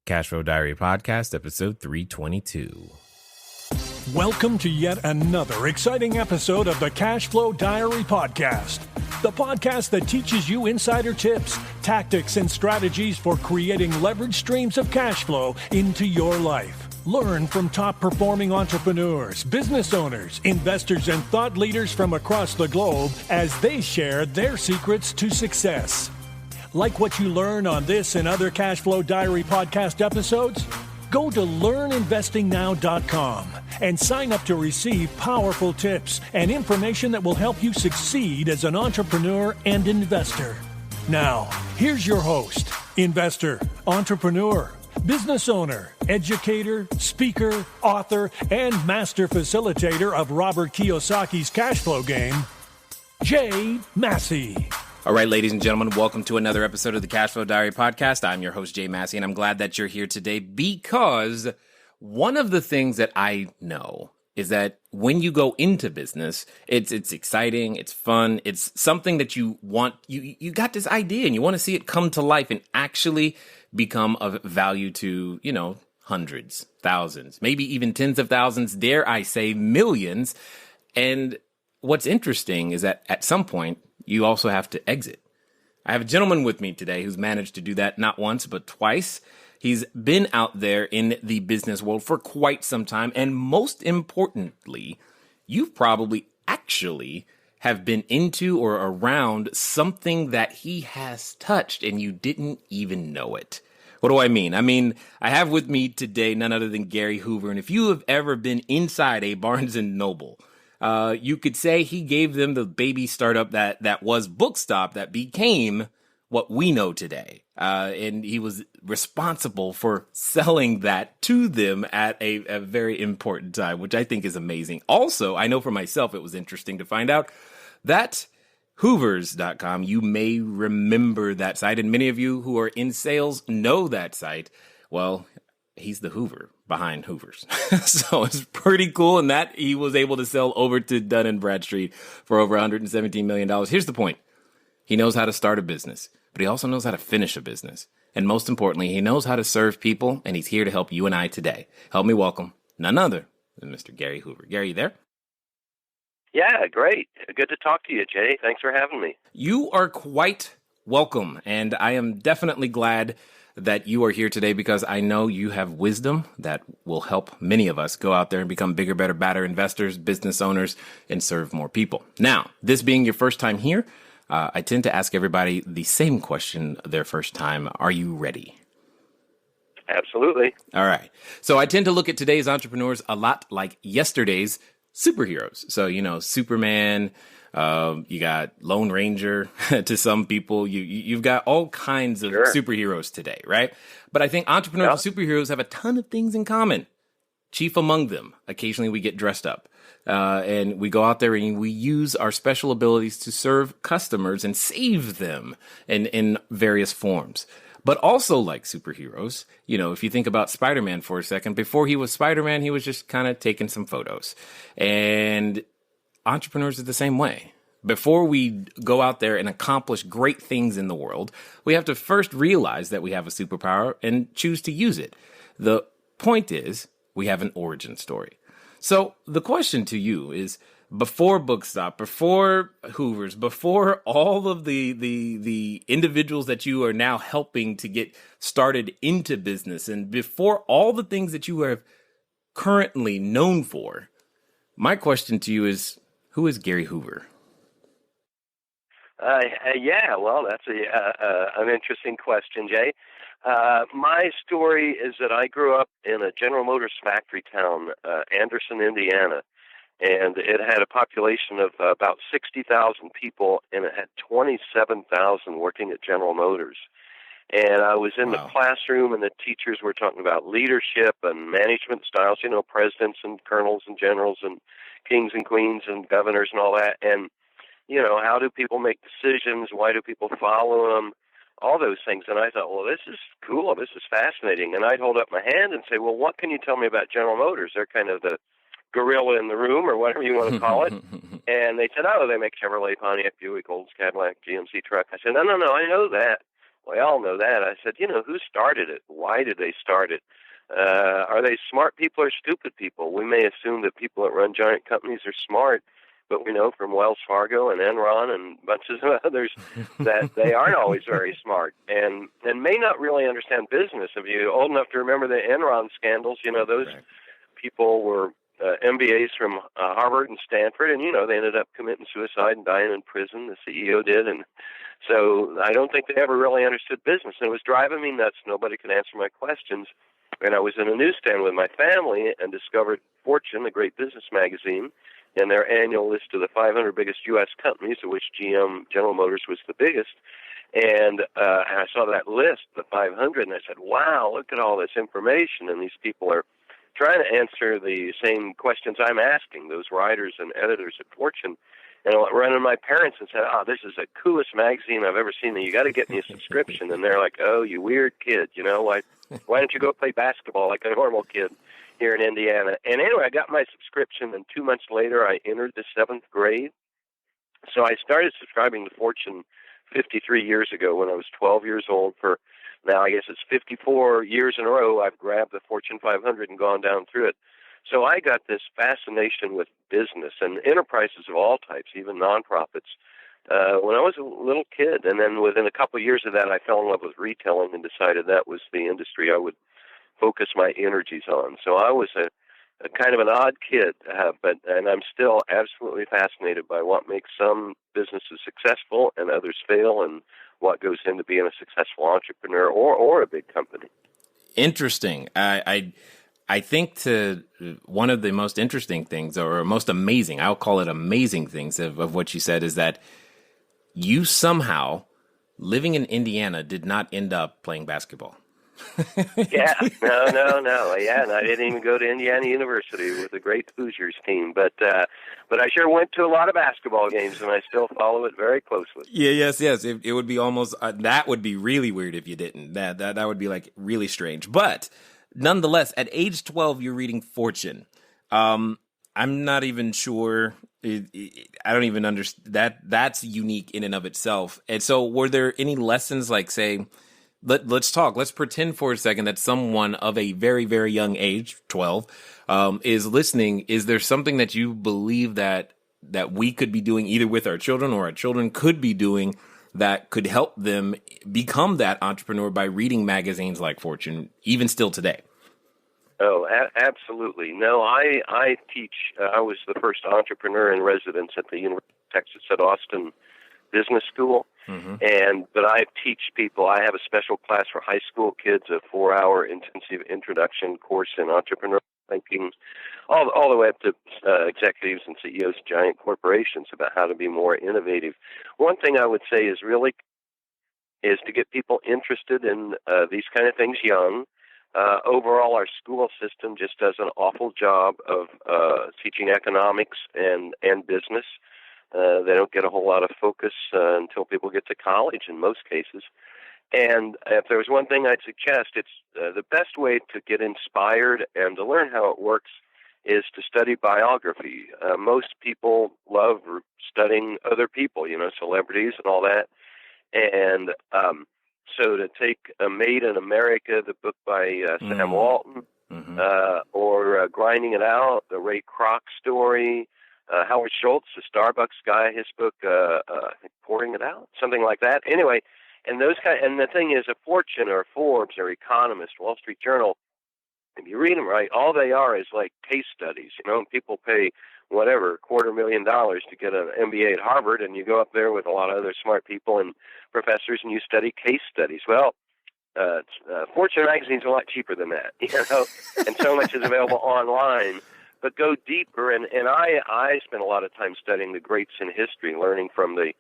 Cashflow Diary Podcast, episode 322. Welcome to yet another exciting episode of the Cashflow Diary Podcast, the podcast that teaches you insider tips, tactics, and strategies for creating leverage streams of cash flow into your life. Learn from top-performing entrepreneurs, business owners, investors, and thought leaders from across the globe as they share their secrets to success. Like what you learn on this and other Cashflow Diary podcast episodes? Go to learninvestingnow.com and sign up to receive powerful tips and information that will help you succeed as an entrepreneur and investor. Now, here's your host, investor, entrepreneur, business owner, educator, speaker, author, and master facilitator of Robert Kiyosaki's cash flow game, Jay Massey. All right, ladies and gentlemen, welcome to another episode of the Cashflow Diary Podcast. I'm your host, Jay Massey, and I'm glad that you're here today because one of the things that I know is that when you go into business, it's exciting, it's fun, it's something that you want, you got this idea and you want to see it come to life and actually become of value to, hundreds, thousands, maybe even tens of thousands, dare I say millions. And what's interesting is that at some point, you also have to exit. I have a gentleman with me today who's managed to do that not once, but twice. He's been out there in the business world for quite some time. And most importantly, you've probably actually have been into or around something that he has touched and you didn't even know it. What do I mean? I have with me today none other than Gary Hoover. And if you have ever been inside a Barnes & Noble, you could say he gave them the baby startup that was Bookstop that became what we know today. And he was responsible for selling that to them at a very important time, which I think is amazing. Also, I know for myself, it was interesting to find out that Hoovers.com, you may remember that site, and many of you who are in sales know that site. Well, he's the Hoover behind Hoovers. So it's pretty cool. And that he was able to sell over to Dun & Bradstreet for over $117 million. Here's the point. He knows how to start a business, but he also knows how to finish a business. And most importantly, he knows how to serve people. And he's here to help you and I today. Help me welcome none other than Mr. Gary Hoover. Gary, you there? Yeah, great. Good to talk to you, Jay. Thanks for having me. You are quite welcome. And I am definitely glad that you are here today because I know you have wisdom that will help many of us go out there and become bigger, better, badder investors, business owners, and serve more people. Now, this being your first time here, I tend to ask everybody the same question their first time. Are you ready? Absolutely. All right. So I tend to look at today's entrepreneurs a lot like yesterday's superheroes. So, Superman, you got Lone Ranger to some people. You've got all kinds of superheroes today, right? But I think entrepreneurs and superheroes have a ton of things in common. Chief among them, occasionally we get dressed up and we go out there and we use our special abilities to serve customers and save them in various forms. But also like superheroes, if you think about Spider-Man for a second, before he was Spider-Man, he was just kind of taking some photos. And entrepreneurs are the same way. Before we go out there and accomplish great things in the world, we have to first realize that we have a superpower and choose to use it. The point is, we have an origin story. So the question to you is, before Bookstop, before Hoovers, before all of the individuals that you are now helping to get started into business, and before all the things that you are currently known for, my question to you is, who is Gary Hoover? Well, that's an interesting question, Jay. My story is that I grew up in a General Motors factory town, Anderson, Indiana, and it had a population of about 60,000 people, and it had 27,000 working at General Motors. And I was in the classroom, and the teachers were talking about leadership and management styles, presidents and colonels and generals and kings and queens and governors and all that. And, how do people make decisions? Why do people follow them? All those things. And I thought, well, this is cool. This is fascinating. And I'd hold up my hand and say, well, what can you tell me about General Motors? They're kind of the gorilla in the room, or whatever you want to call it. And they said, they make Chevrolet, Pontiac, Buick, Olds, Cadillac, GMC truck. I said, no, I know that. we all know that. I said, who started it? Why did they start it? Are they smart people or stupid people? We may assume that people that run giant companies are smart, but we know from Wells Fargo and Enron and bunches of others that they aren't always very smart and may not really understand business. If you're old enough to remember the Enron scandals, those people were MBAs from Harvard and Stanford, and, they ended up committing suicide and dying in prison. The CEO did, and so I don't think they ever really understood business. And it was driving me nuts. Nobody could answer my questions. And I was in a newsstand with my family and discovered Fortune, the great business magazine, and their annual list of the 500 biggest U.S. companies, of which General Motors was the biggest. And I saw that list, the 500, and I said, wow, look at all this information. And these people are trying to answer the same questions I'm asking, those writers and editors at Fortune. And I ran to my parents and said, this is the coolest magazine I've ever seen. You got to get me a subscription. And they're like, oh, you weird kid, why don't you go play basketball like a normal kid here in Indiana? And anyway, I got my subscription, and 2 months later, I entered the 7th grade. So I started subscribing to Fortune 53 years ago when I was 12 years old. For now, I guess it's 54 years in a row, I've grabbed the Fortune 500 and gone down through it. So I got this fascination with business and enterprises of all types, even nonprofits, when I was a little kid. And then within a couple of years of that, I fell in love with retailing and decided that was the industry I would focus my energies on. So I was a kind of an odd kid, and I'm still absolutely fascinated by what makes some businesses successful and others fail, and what goes into being a successful entrepreneur or a big company. Interesting. I think one of the most interesting things, or most amazing, I'll call it amazing things of what you said, is that you somehow, living in Indiana, did not end up playing basketball. Yeah, no. Yeah, and I didn't even go to Indiana University with the great Hoosiers team, but I sure went to a lot of basketball games, and I still follow it very closely. Yeah, yes. It would be almost that would be really weird if you didn't. That would be like really strange. But nonetheless, at age 12, you're reading Fortune. I'm not even sure. I don't even understand that. That's unique in and of itself. And so, were there any lessons, like, say, let's pretend for a second that someone of a very, very young age, 12, is listening. Is there something that you believe that we could be doing either with our children or our children could be doing that could help them become that entrepreneur by reading magazines like Fortune, even still today? Oh, absolutely. No, I teach. I was the first entrepreneur in residence at the University of Texas at Austin Business School. Mm-hmm. But I teach people. I have a special class for high school kids, a 4-hour intensive introduction course in entrepreneurial thinking, all the way up to executives and CEOs of giant corporations about how to be more innovative. One thing I would say is to get people interested in these kind of things young. Overall, our school system just does an awful job of teaching economics and business. They don't get a whole lot of focus until people get to college in most cases. And if there was one thing I'd suggest, it's the best way to get inspired and to learn how it works is to study biography. Most people love studying other people, celebrities and all that. And so to take Made in America, the book by Sam Walton, mm-hmm. Or Grinding It Out, the Ray Kroc story, Howard Schultz, the Starbucks guy, his book, I think Pouring It Out, something like that. Anyway, and the thing is, a Fortune or Forbes or Economist, Wall Street Journal, if you read them right, all they are is like case studies. People pay whatever, $250,000 to get an MBA at Harvard, and you go up there with a lot of other smart people and professors, and you study case studies. Well, Fortune magazine's a lot cheaper than that, and so much is available online. But go deeper, and I spent a lot of time studying the greats in history, learning from the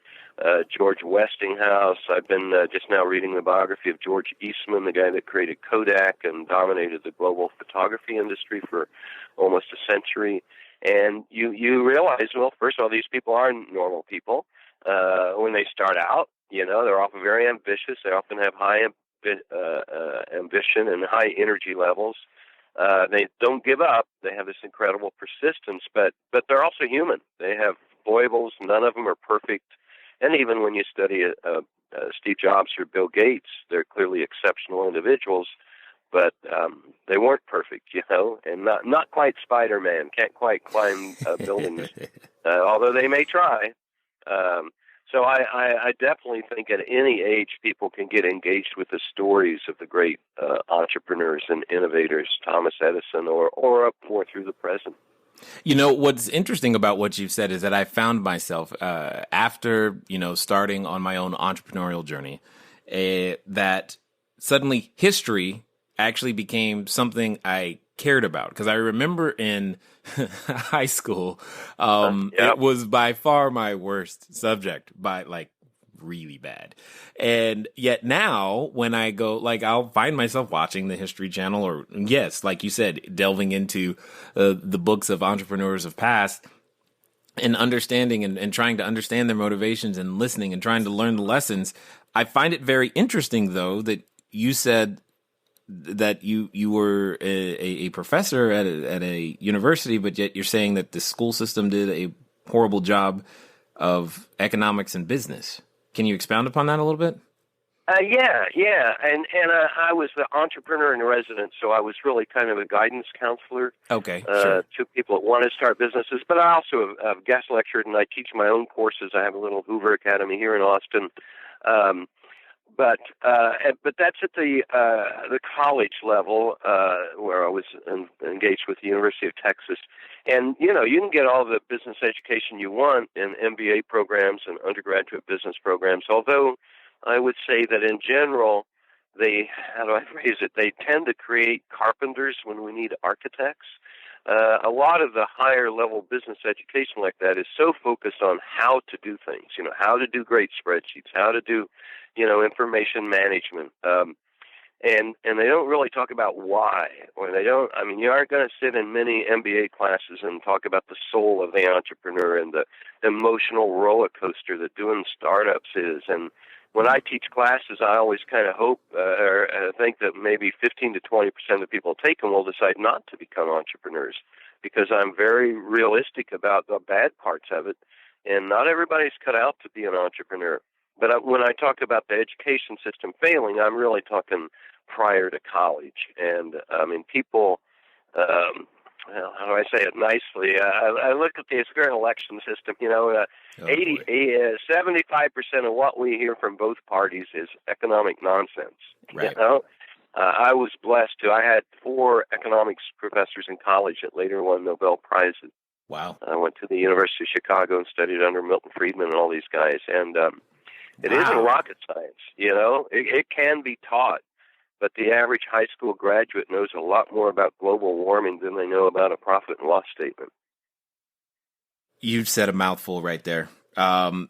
George Westinghouse. I've been just now reading the biography of George Eastman, the guy that created Kodak and dominated the global photography industry for almost a century. And you realize, well, first of all, these people aren't normal people. When they start out, they're often very ambitious. They often have high ambition and high energy levels. They don't give up. They have this incredible persistence, but they're also human. They have foibles. None of them are perfect. And even when you study a Steve Jobs or Bill Gates. They're clearly exceptional individuals, but they weren't perfect, and not quite Spider-Man. Can't quite climb buildings, although they may try. So I definitely think at any age people can get engaged with the stories of the great entrepreneurs and innovators, Thomas Edison, or up more through the present. What's interesting about what you've said is that I found myself after, starting on my own entrepreneurial journey, that suddenly history actually became something I cared about. Because I remember in high school, it was by far my worst subject, by really bad. And yet now when I go, I'll find myself watching the History Channel, or yes, like you said, delving into the books of entrepreneurs of past and understanding and trying to understand their motivations and listening and trying to learn the lessons. I find it very interesting, though, that you said that you were a professor at a university, but yet you're saying that the school system did a horrible job of economics and business. Can you expound upon that a little bit? Yeah. And I was the entrepreneur in residence, so I was really kind of a guidance counselor. Okay, sure. To people that want to start businesses. But I also have guest lectured, and I teach my own courses. I have a little Hoover Academy here in Austin. But that's at the college level where I was engaged with the University of Texas. And, you can get all the business education you want in MBA programs and undergraduate business programs, although I would say that in general, they tend to create carpenters when we need architects. A lot of the higher level business education like that is so focused on how to do things, how to do great spreadsheets, how to do, information management. And they don't really talk about why, or you aren't going to sit in many MBA classes and talk about the soul of the entrepreneur and the emotional roller coaster that doing startups is. And when I teach classes, I always kind of hope or think that maybe 15 to 20% of the people who take them will decide not to become entrepreneurs, because I'm very realistic about the bad parts of it, and not everybody's cut out to be an entrepreneur. But when I talk about the education system failing, I'm really talking prior to college. And, people, how do I say it nicely? I look at the current election system, 75% of what we hear from both parties is economic nonsense. Right. I was blessed I had 4 economics professors in college that later won Nobel Prizes. Wow. I went to the University of Chicago and studied under Milton Friedman and all these guys. And it isn't rocket science, It can be taught, but the average high school graduate knows a lot more about global warming than they know about a profit and loss statement. You've said a mouthful right there. What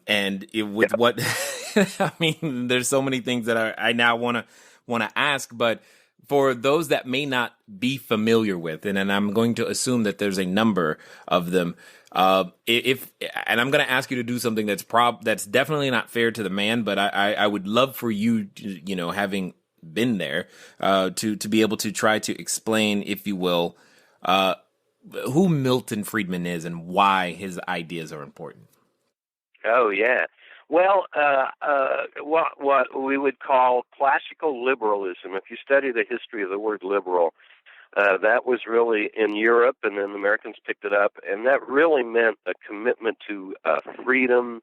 there's so many things that I now want to ask, but for those that may not be familiar with, and I'm going to assume that there's a number of them, and I'm going to ask you to do something that's definitely not fair to the man, but I would love for you, having been there, to be able to try to explain, if you will, who Milton Friedman is and why his ideas are important. Oh, yeah. Well, what we would call classical liberalism, if you study the history of the word liberal, that was really in Europe, and then the Americans picked it up, and that really meant a commitment to freedom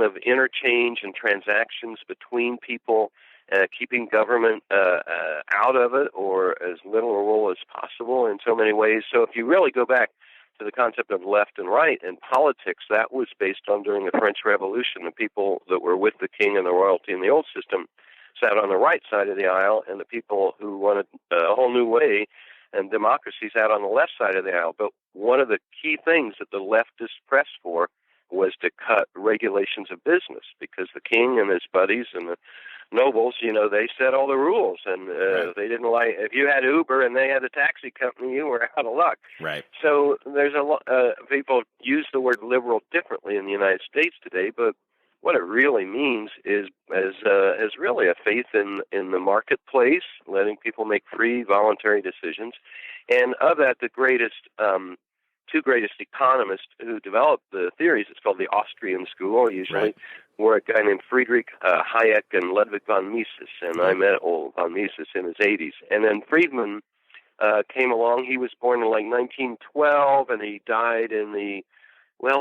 of interchange and transactions between people, keeping government out of it, or as little a role as possible in so many ways. So if you really go back to the concept of left and right in politics, that was based on during the French Revolution. The people that were with the king and the royalty in the old system sat on the right side of the aisle, and the people who wanted a whole new way and democracy sat on the left side of the aisle. But one of the key things that the leftists pressed for was to cut regulations of business, because the king and his buddies and the nobles, they set all the rules, and they didn't like, if you had Uber and they had a taxi company, you were out of luck. Right. So there's a lot, people use the word liberal differently in the United States today, but what it really means is really a faith in the marketplace, letting people make free, voluntary decisions. And of that, the greatest two greatest economists who developed the theories. It's called the Austrian school, usually, were a guy named Friedrich Hayek and Ludwig von Mises. And I met old von Mises in his 80s. And then Friedman came along. He was born in like 1912, and he died in he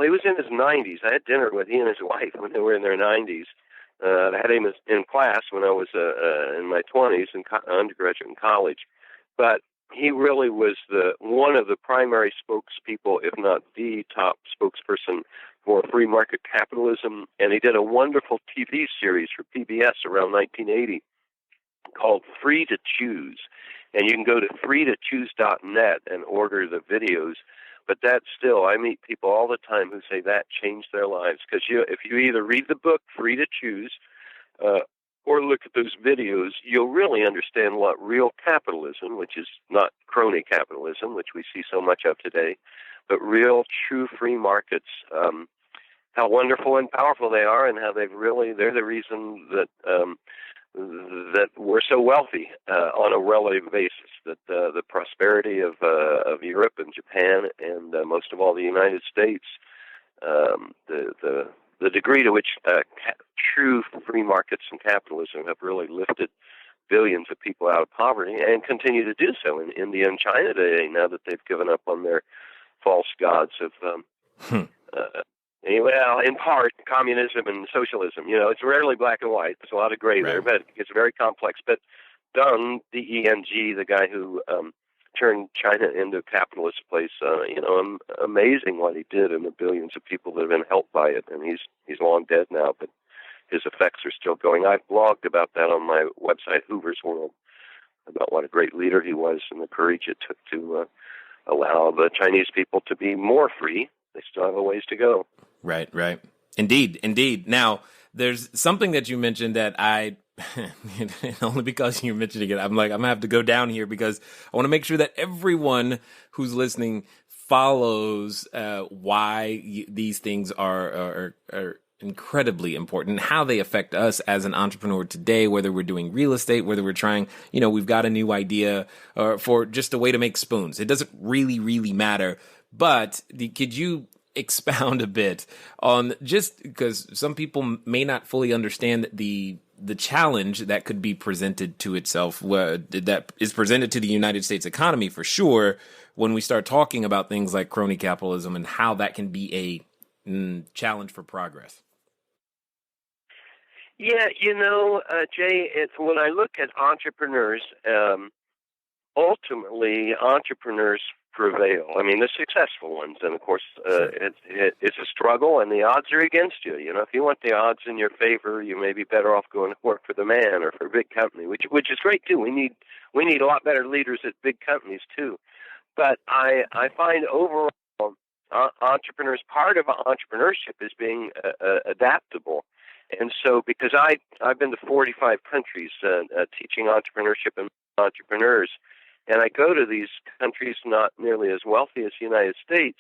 was in his 90s. I had dinner with he and his wife when they were in their 90s. I had him in class when I was in my 20s, in undergraduate and college. But he really was one of the primary spokespeople, if not the top spokesperson for free market capitalism. And he did a wonderful TV series for PBS around 1980 called Free to Choose. And you can go to freetochoose.net and order the videos. But that's still, I meet people all the time who say that changed their lives. Because if you either read the book, Free to Choose, or look at those videos, you'll really understand what real capitalism, which is not crony capitalism, which we see so much of today, but real, true free markets, how wonderful and powerful they are, and how they're the reason that that we're so wealthy on a relative basis. That the prosperity of Europe and Japan and most of all the United States, the degree to which true free markets and capitalism have really lifted billions of people out of poverty and continue to do so in India and China today, now that they've given up on their false gods of in part, communism and socialism. It's rarely black and white. There's a lot of gray there, but it's very complex. But Deng, D-E-N-G, the guy who turned China into a capitalist place, amazing what he did and the billions of people that have been helped by it. And he's long dead now, but his effects are still going. I've blogged about that on my website, Hoover's World, about what a great leader he was and the courage it took to allow the Chinese people to be more free. They still have a ways to go. Right. Indeed. Now, there's something that you mentioned that only because you're mentioning it, I'm like, I'm going to have to go down here because I want to make sure that everyone who's listening follows why these things are incredibly important and how they affect us as an entrepreneur today, whether we're doing real estate, whether we're trying, we've got a new idea for just a way to make spoons. It doesn't really matter. But could you expound a bit on, just because some people may not fully understand the challenge that could be presented to itself, that is presented to the United States economy for sure, when we start talking about things like crony capitalism and how that can be a challenge for progress? Yeah, Jay, when I look at entrepreneurs, ultimately entrepreneurs prevail. I mean, the successful ones, and of course, it's a struggle, and the odds are against you. If you want the odds in your favor, you may be better off going to work for the man or for a big company, which is great too. We need a lot better leaders at big companies too. But I find overall, entrepreneurs, part of entrepreneurship is being adaptable. And so, because I've been to 45 countries teaching entrepreneurship and entrepreneurs. And I go to these countries not nearly as wealthy as the United States,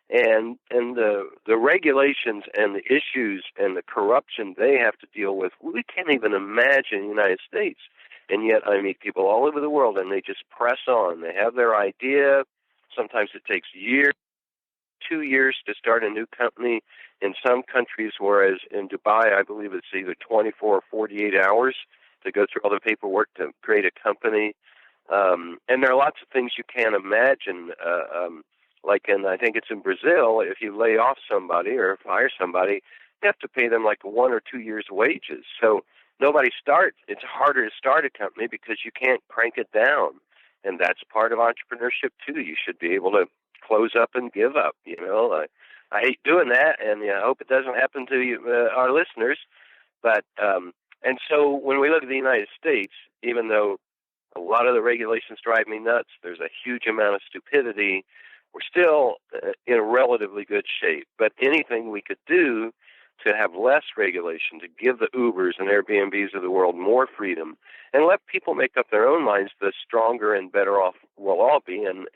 and the regulations and the issues and the corruption they have to deal with, we can't even imagine in the United States. And yet I meet people all over the world, and they just press on. They have their idea. Sometimes it takes years, 2 years to start a new company in some countries, whereas in Dubai, I believe it's either 24 or 48 hours to go through all the paperwork to create a company. And there are lots of things you can't imagine, I think it's in Brazil, if you lay off somebody or fire somebody, you have to pay them like 1 or 2 years' wages. So it's harder to start a company because you can't crank it down. And that's part of entrepreneurship too. You should be able to close up and give up. I hate doing that, and I hope it doesn't happen to you, our listeners. But, and so when we look at the United States, even though a lot of the regulations drive me nuts, there's a huge amount of stupidity, we're still in a relatively good shape. But anything we could do to have less regulation, to give the Ubers and Airbnbs of the world more freedom, and let people make up their own minds, the stronger and better off we'll all be, and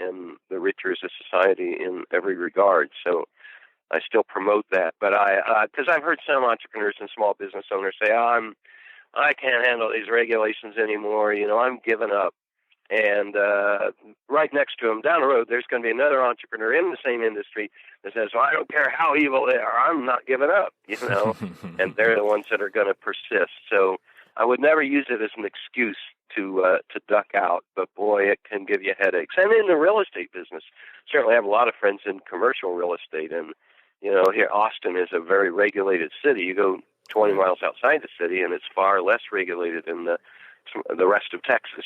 the richer is a society in every regard. So I still promote that. But because I've heard some entrepreneurs and small business owners say, I can't handle these regulations anymore. I'm giving up. And right next to him, down the road, there's going to be another entrepreneur in the same industry that says, well, I don't care how evil they are, I'm not giving up, and they're the ones that are going to persist. So I would never use it as an excuse to duck out, but boy, it can give you headaches. And in the real estate business, certainly I have a lot of friends in commercial real estate, and here Austin is a very regulated city. You go 20 miles outside the city, and it's far less regulated than the rest of Texas,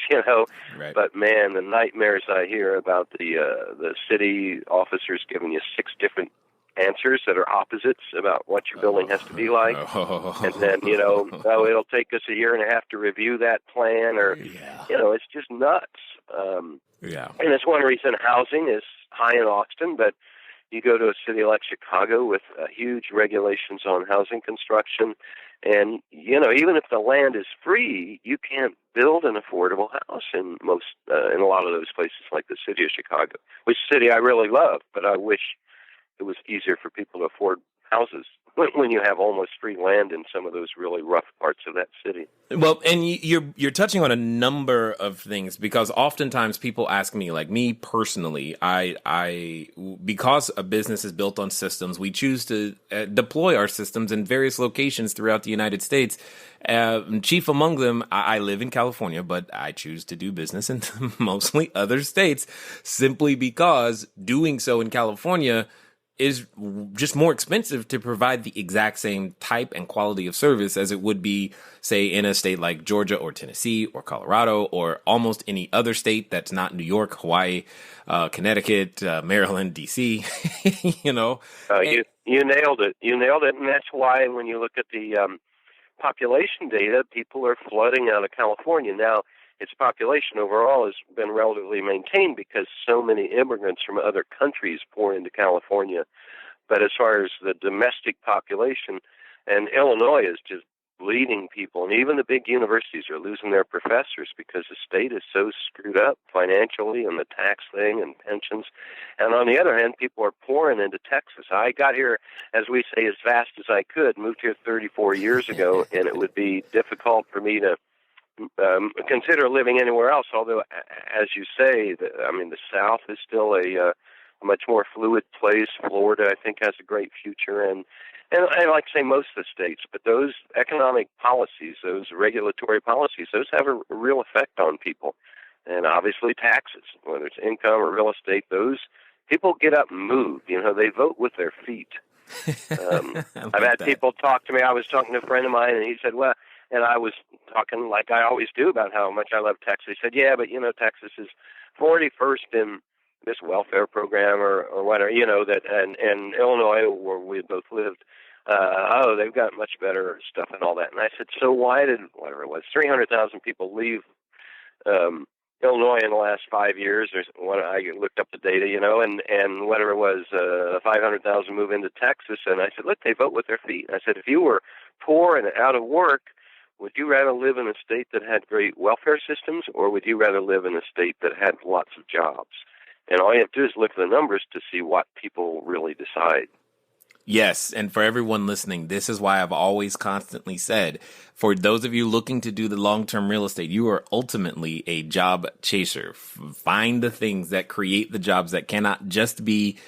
Right. But man, the nightmares I hear about the city officers giving you 6 different answers that are opposites about what your building has to be like. And then, it'll take us a year and a half to review that plan, or, it's just nuts. And it's one reason housing is high in Austin, but you go to a city like Chicago with huge regulations on housing construction, and, even if the land is free, you can't build an affordable house in a lot of those places like the city of Chicago, which city I really love, but I wish it was easier for people to afford houses when you have almost free land in some of those really rough parts of that city. Well, and you're touching on a number of things, because oftentimes people ask me, like me personally, I because a business is built on systems, we choose to deploy our systems in various locations throughout the United States. Chief among them, I live in California, but I choose to do business in mostly other states, simply because doing so in California is just more expensive to provide the exact same type and quality of service as it would be, say, in a state like Georgia or Tennessee or Colorado or almost any other state that's not New York, Hawaii, Connecticut, Maryland, D.C., You nailed it. You nailed it. And that's why when you look at the population data, people are flooding out of California. Now, its population overall has been relatively maintained because so many immigrants from other countries pour into California. But as far as the domestic population, and Illinois is just bleeding people, and even the big universities are losing their professors because the state is so screwed up financially and the tax thing and pensions. And on the other hand, people are pouring into Texas. I got here, as we say, as fast as I could, moved here 34 years ago, and it would be difficult for me to consider living anywhere else, although, as you say, the South is still a much more fluid place. Florida, I think, has a great future, and I like to say most of the states, but those economic policies, those regulatory policies, those have a real effect on people. And obviously taxes, whether it's income or real estate, those people get up and move. They vote with their feet. I've had people talk to me. I was talking to a friend of mine, and he said, well, and I was talking like I always do about how much I love Texas. He said, yeah, but, Texas is 41st in this welfare program or whatever, that, and Illinois, where we both lived, they've got much better stuff and all that. And I said, so why did, whatever it was, 300,000 people leave Illinois in the last 5 years? Or I looked up the data, and whatever it was, 500,000 move into Texas. And I said, look, they vote with their feet. And I said, if you were poor and out of work, would you rather live in a state that had great welfare systems, or would you rather live in a state that had lots of jobs? And all you have to do is look at the numbers to see what people really decide. Yes, and for everyone listening, this is why I've always constantly said, for those of you looking to do the long-term real estate, you are ultimately a job chaser. Find the things that create the jobs that cannot just be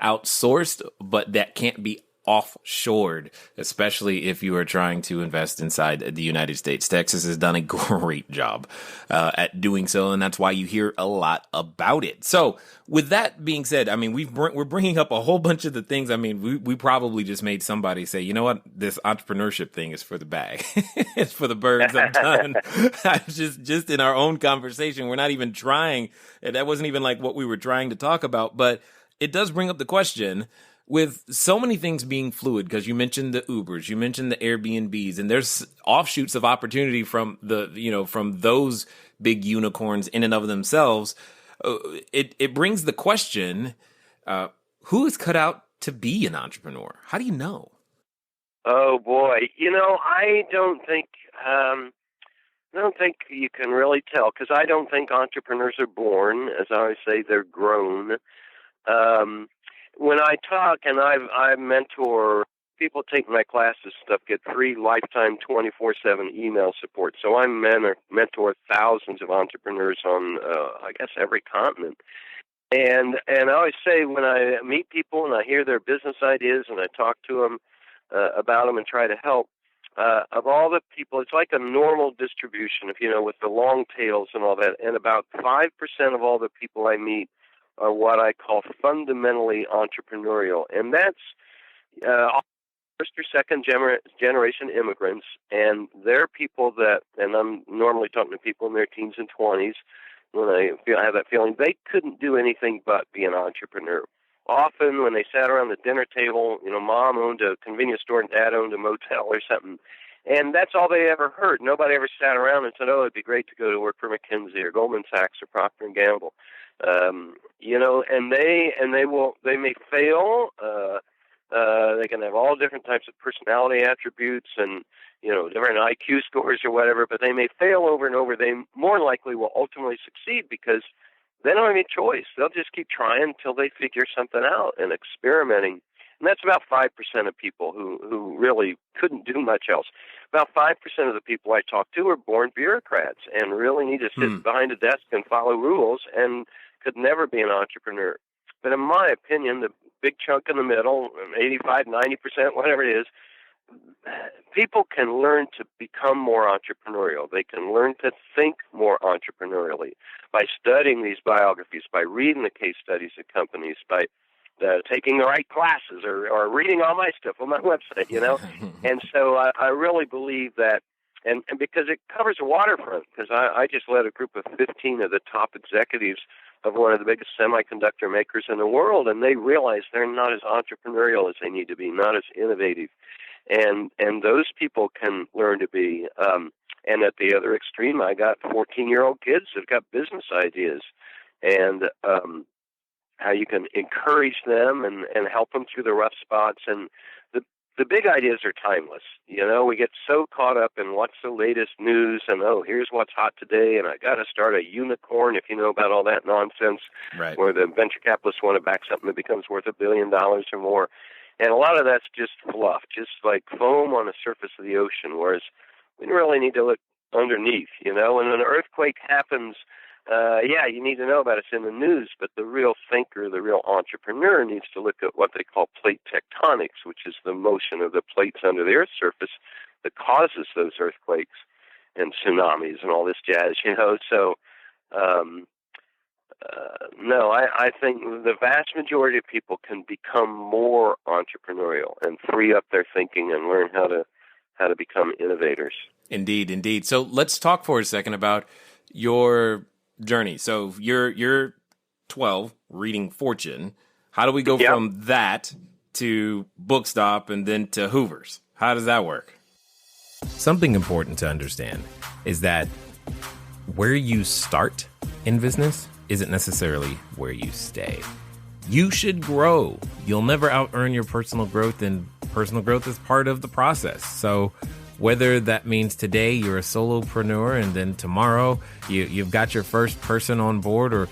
outsourced, but that can't be offshored, especially if you are trying to invest inside the United States. Texas has done a great job at doing so, and that's why you hear a lot about it. So with that being said, we're bringing up a whole bunch of the things. We probably just made somebody say, you know what, this entrepreneurship thing is for the bag. It's for the birds. I'm done. just in our own conversation, we're not even trying. That wasn't even like what we were trying to talk about, but it does bring up the question, with so many things being fluid, because you mentioned the Ubers, you mentioned the Airbnbs, and there's offshoots of opportunity from from those big unicorns in and of themselves. It brings the question, who is cut out to be an entrepreneur? How do you know? Oh boy, I don't think you can really tell, because I don't think entrepreneurs are born. As I always say, they're grown. When I talk, and I mentor people taking my classes stuff get free lifetime 24/7 email support. So I mentor thousands of entrepreneurs on, I guess, every continent. And I always say when I meet people and I hear their business ideas and I talk to them about them and try to help, of all the people, it's like a normal distribution, if you know, with the long tails and all that. And about 5% of all the people I meet are what I call fundamentally entrepreneurial, and that's first or second generation immigrants, and they're people that, and I'm normally talking to people in their teens and 20s. When I have that feeling, they couldn't do anything but be an entrepreneur. Often when they sat around the dinner table, mom owned a convenience store and dad owned a motel or something. And that's all they ever heard. Nobody ever sat around and said, oh, it'd be great to go to work for McKinsey or Goldman Sachs or Procter & Gamble. And they may fail. They can have all different types of personality attributes and, different IQ scores or whatever, but they may fail over and over. They more likely will ultimately succeed because they don't have any choice. They'll just keep trying until they figure something out and experimenting. And that's about 5% of people who really couldn't do much else. About 5% of the people I talk to are born bureaucrats and really need to sit behind a desk and follow rules and could never be an entrepreneur. But in my opinion, the big chunk in the middle, 85, 90%, whatever it is, people can learn to become more entrepreneurial. They can learn to think more entrepreneurially by studying these biographies, by reading the case studies of companies, by taking the right classes or reading all my stuff on my website, And so I really believe that, and because it covers the waterfront, because I just led a group of 15 of the top executives of one of the biggest semiconductor makers in the world, and they realize they're not as entrepreneurial as they need to be, not as innovative. And those people can learn to be. And at the other extreme, I got 14-year-old kids that've got business ideas, and how you can encourage them and help them through the rough spots. And the big ideas are timeless. We get so caught up in what's the latest news and, here's what's hot today, and I got to start a unicorn, if you know about all that nonsense, right, where the venture capitalists want to back something that becomes worth $1 billion or more. And a lot of that's just fluff, just like foam on the surface of the ocean, whereas we really need to look underneath, And when an earthquake happens, you need to know about it. It's in the news, but the real thinker, the real entrepreneur needs to look at what they call plate tectonics, which is the motion of the plates under the Earth's surface that causes those earthquakes and tsunamis and all this jazz, So, no, I think the vast majority of people can become more entrepreneurial and free up their thinking and learn how to become innovators. Indeed. So let's talk for a second about your journey. So you're 12 reading Fortune. How do we go from that to Bookstop and then to Hoover's? How does that work? Something important to understand is that where you start in business isn't necessarily where you stay. You should grow. You'll never out-earn your personal growth, and personal growth is part of the process. So whether that means today you're a solopreneur and then tomorrow you've got your first person on board,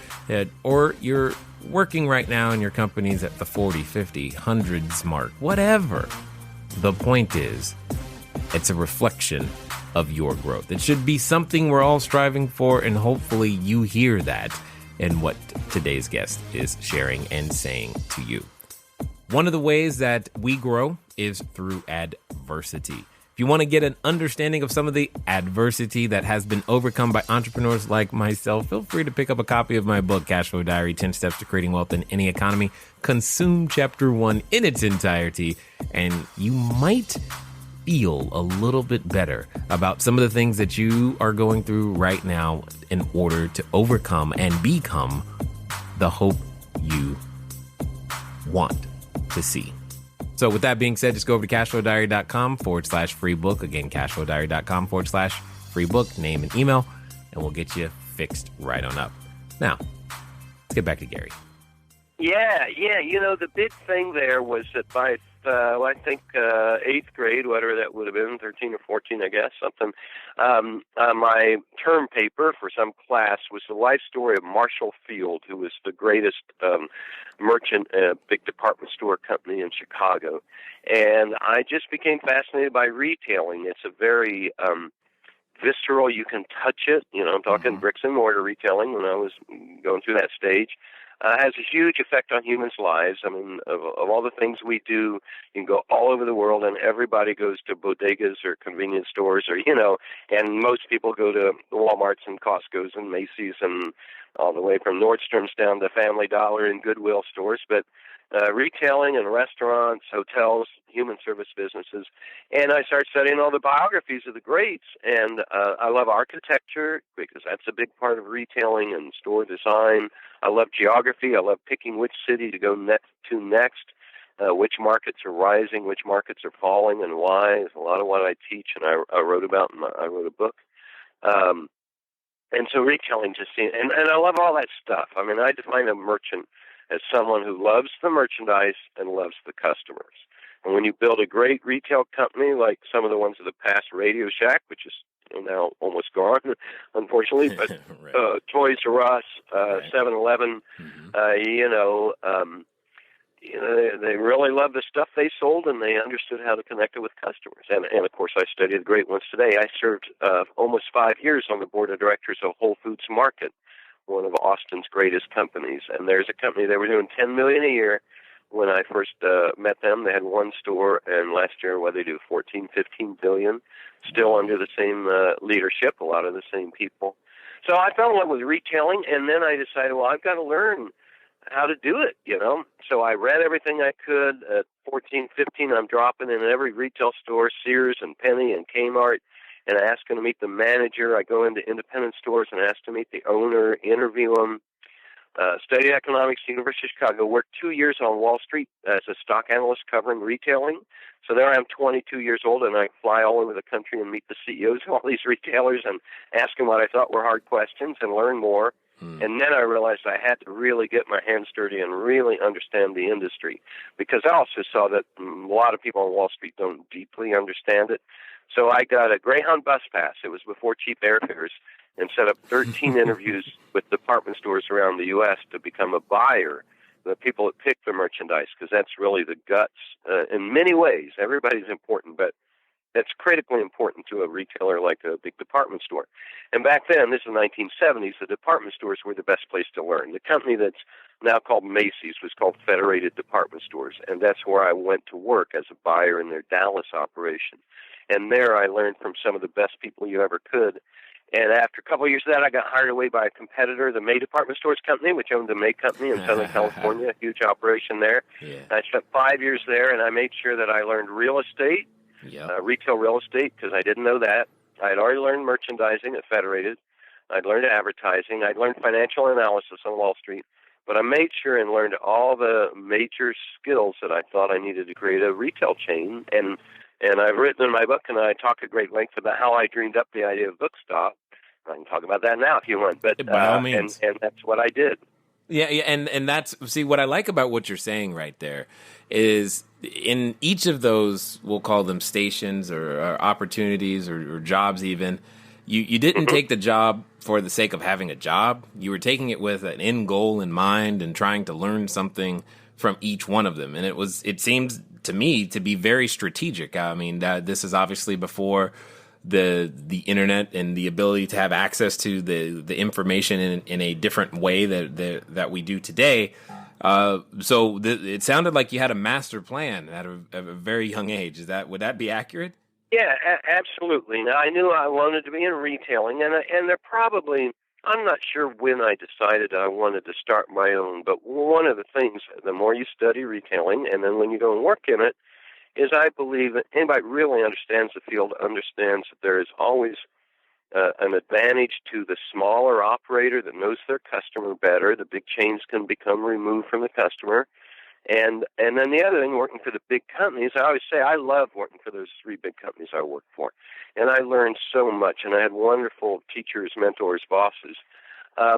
or you're working right now and your company's at the 40, 50, hundreds mark, whatever. The point is, it's a reflection of your growth. It should be something we're all striving for, and hopefully you hear that in what today's guest is sharing and saying to you. One of the ways that we grow is through adversity. If you want to get an understanding of some of the adversity that has been overcome by entrepreneurs like myself, feel free to pick up a copy of my book, Cashflow Diary, 10 Steps to Creating Wealth in Any Economy. Consume Chapter 1 in its entirety, and you might feel a little bit better about some of the things that you are going through right now in order to overcome and become the hope you want to see. So with that being said, just go over to cashflowdiary.com/free book. Again, cashflowdiary.com/free book, name and email, and we'll get you fixed right on up. Now, let's get back to Gary. Yeah. The big thing there was that by I think, 8th grade, whatever that would have been, 13 or 14, I guess, something. My term paper for some class was the life story of Marshall Field, who was the greatest merchant at a big department store company in Chicago. And I just became fascinated by retailing. It's a very visceral, you can touch it. I'm talking bricks and mortar retailing when I was going through that stage. Has a huge effect on humans' lives. I mean, of all the things we do, you can go all over the world, and everybody goes to bodegas or convenience stores, and most people go to Walmarts and Costco's and Macy's and all the way from Nordstrom's down to Family Dollar and Goodwill stores. But retailing and restaurants, hotels, human service businesses. And I started studying all the biographies of the greats. And I love architecture because that's a big part of retailing and store design. I love geography. I love picking which city to go next, which markets are rising, which markets are falling, and why. It's a lot of what I teach and I wrote about. I wrote a book. And so retailing and I love all that stuff. I mean, I define a merchant as someone who loves the merchandise and loves the customers. And when you build a great retail company like some of the ones of the past, Radio Shack, which is now almost gone, unfortunately, but right. Toys R Us, 7-Eleven, they really loved the stuff they sold, and they understood how to connect it with customers. And of course, I studied the great ones today. I served almost 5 years on the board of directors of Whole Foods Market, one of Austin's greatest companies. And there's a company, they were doing $10 million a year when I first met them. They had one store, and last year, they do 14, 15 billion, still under the same leadership, a lot of the same people. So I fell in love with retailing, and then I decided, I've got to learn how to do it, So I read everything I could. At 14, 15, I'm dropping in every retail store, Sears and Penny and Kmart, and I ask them to meet the manager. I go into independent stores and ask to meet the owner, interview them. Studied economics at the University of Chicago, worked 2 years on Wall Street as a stock analyst covering retailing. So there I am, 22 years old, and I fly all over the country and meet the CEOs of all these retailers and ask them what I thought were hard questions and learn more. And then I realized I had to really get my hands dirty and really understand the industry, because I also saw that a lot of people on Wall Street don't deeply understand it. So I got a Greyhound bus pass. It was before cheap airfares, and set up 13 interviews with department stores around the U.S. to become a buyer, the people that pick the merchandise, because that's really the guts. In many ways, everybody's important, but that's critically important to a retailer like a big department store. And back then, this is the 1970s, the department stores were the best place to learn. The company that's now called Macy's was called Federated Department Stores, and that's where I went to work as a buyer in their Dallas operation. And there I learned from some of the best people you ever could. And after a couple of years of that, I got hired away by a competitor, the May Department Stores Company, which owned the May Company in Southern California, a huge operation there. Yeah. I spent 5 years there, and I made sure that I learned real estate, retail real estate, because I didn't know that. I had already learned merchandising at Federated. I'd learned advertising. I'd learned financial analysis on Wall Street. But I made sure and learned all the major skills that I thought I needed to create a retail chain. And I've written in my book, and I talk at great length about how I dreamed up the idea of Bookstop. I can talk about that now if you want, but by all means. And that's what I did. Yeah, and that's, see, what I like about what you're saying right there is in each of those, we'll call them stations or opportunities or jobs even, you didn't take the job for the sake of having a job. You were taking it with an end goal in mind and trying to learn something from each one of them. And it seems to me to be very strategic. I mean, this is obviously before the internet and the ability to have access to the information in a different way that we do today. So it sounded like you had a master plan at a very young age. Would that be accurate? Yeah, absolutely. Now, I knew I wanted to be in retailing, and I'm not sure when I decided I wanted to start my own, but one of the things, the more you study retailing, and then when you go and work in it, is I believe that anybody really understands the field understands that there is always an advantage to the smaller operator that knows their customer better. The big chains can become removed from the customer. And then the other thing, working for the big companies, I always say I love working for those three big companies I worked for. And I learned so much, and I had wonderful teachers, mentors, bosses.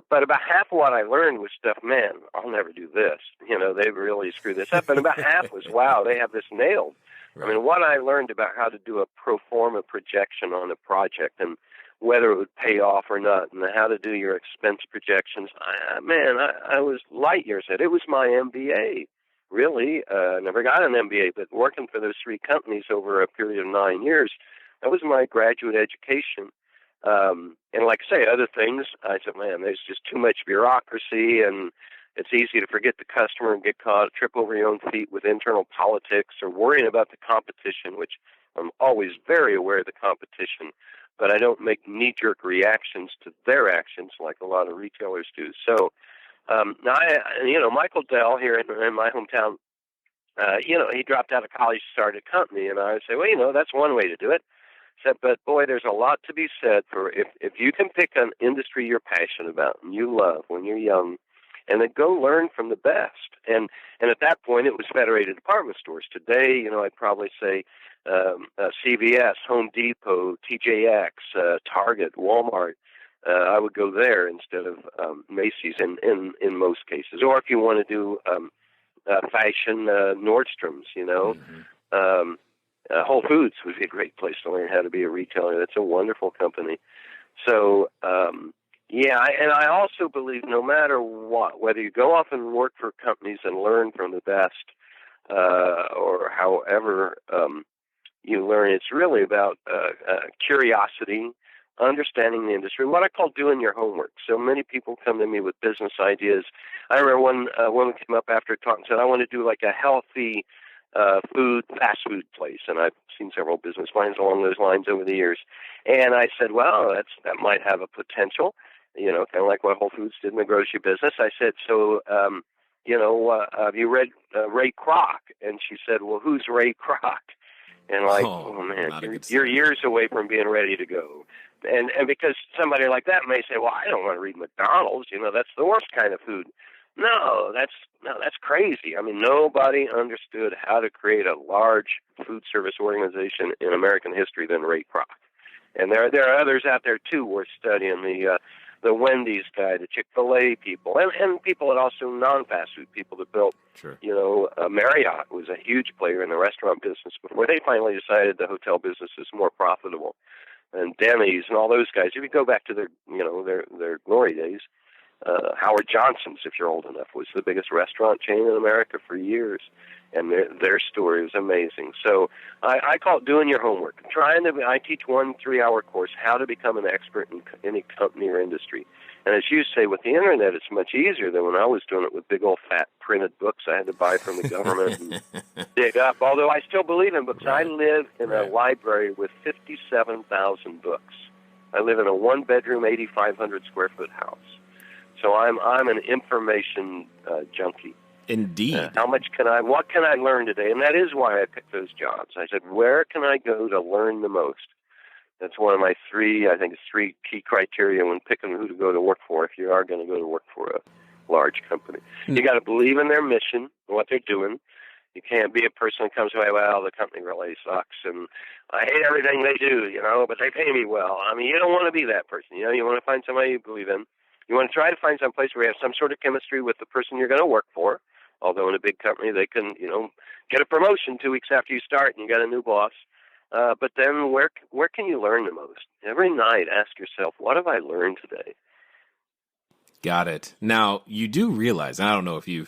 But about half of what I learned was stuff, man, I'll never do this. They really screwed this up. And about half was, wow, they have this nailed. Right. I mean, what I learned about how to do a pro forma projection on a project and whether it would pay off or not, and how to do your expense projections, I was light years ahead. It was my MBA, really. Never got an MBA, but working for those 3 companies over a period of 9 years, that was my graduate education. And like I say, other things, I said, man, there's just too much bureaucracy, and it's easy to forget the customer and get caught, trip over your own feet with internal politics or worrying about the competition, which I'm always very aware of the competition, but I don't make knee-jerk reactions to their actions like a lot of retailers do. So, Michael Dell here in my hometown, he dropped out of college, started a company, and I would say, well, that's one way to do it. Said, but boy, there's a lot to be said for if you can pick an industry you're passionate about and you love when you're young, and then go learn from the best. And at that point, it was Federated Department Stores. Today, I'd probably say CVS, Home Depot, TJX, Target, Walmart. I would go there instead of Macy's in most cases. Or if you want to do fashion, Nordstrom's, Mm-hmm. Whole Foods would be a great place to learn how to be a retailer. That's a wonderful company. So, and I also believe no matter what, whether you go off and work for companies and learn from the best, or however you learn, it's really about curiosity, understanding the industry, what I call doing your homework. So many people come to me with business ideas. I remember one woman came up after a talk and said, I want to do like a healthy fast food place, and I've seen several business plans along those lines over the years. And I said, well, that might have a potential, kind of like what Whole Foods did in the grocery business. I said, so, have you read Ray Kroc? And she said, well, who's Ray Kroc? And oh man, you're years away from being ready to go. And because somebody like that may say, well, I don't want to read McDonald's, that's the worst kind of food. No, that's crazy. I mean, nobody understood how to create a large food service organization in American history than Ray Kroc. And there are others out there too worth studying. The Wendy's guy, the Chick-fil-A people, and people that also non-fast food people that built. Sure. Marriott was a huge player in the restaurant business before they finally decided the hotel business is more profitable. And Denny's and all those guys. If you go back to their glory days. Howard Johnson's, if you're old enough, was the biggest restaurant chain in America for years, and their story was amazing. So I call it doing your homework. I teach 1 3-hour course, how to become an expert in any company or industry. And as you say, with the internet, it's much easier than when I was doing it with big old fat printed books I had to buy from the government and dig up. Although I still believe in books. Right. I live in a library with 57,000 books. I live in a 1-bedroom, 8,500 square foot house. So I'm an information junkie. Indeed. What can I learn today? And that is why I picked those jobs. I said, where can I go to learn the most? That's one of my three key criteria when picking who to go to work for if you are going to go to work for a large company. Mm-hmm. You got to believe in their mission and what they're doing. You can't be a person that comes away, well, the company really sucks, and I hate everything they do, but they pay me well. I mean, you don't want to be that person. You want to find somebody you believe in. You want to try to find some place where you have some sort of chemistry with the person you're going to work for. Although in a big company, they can, get a promotion 2 weeks after you start and you got a new boss. But then where can you learn the most? Every night, ask yourself, what have I learned today? Got it. Now, you do realize, and I don't know if you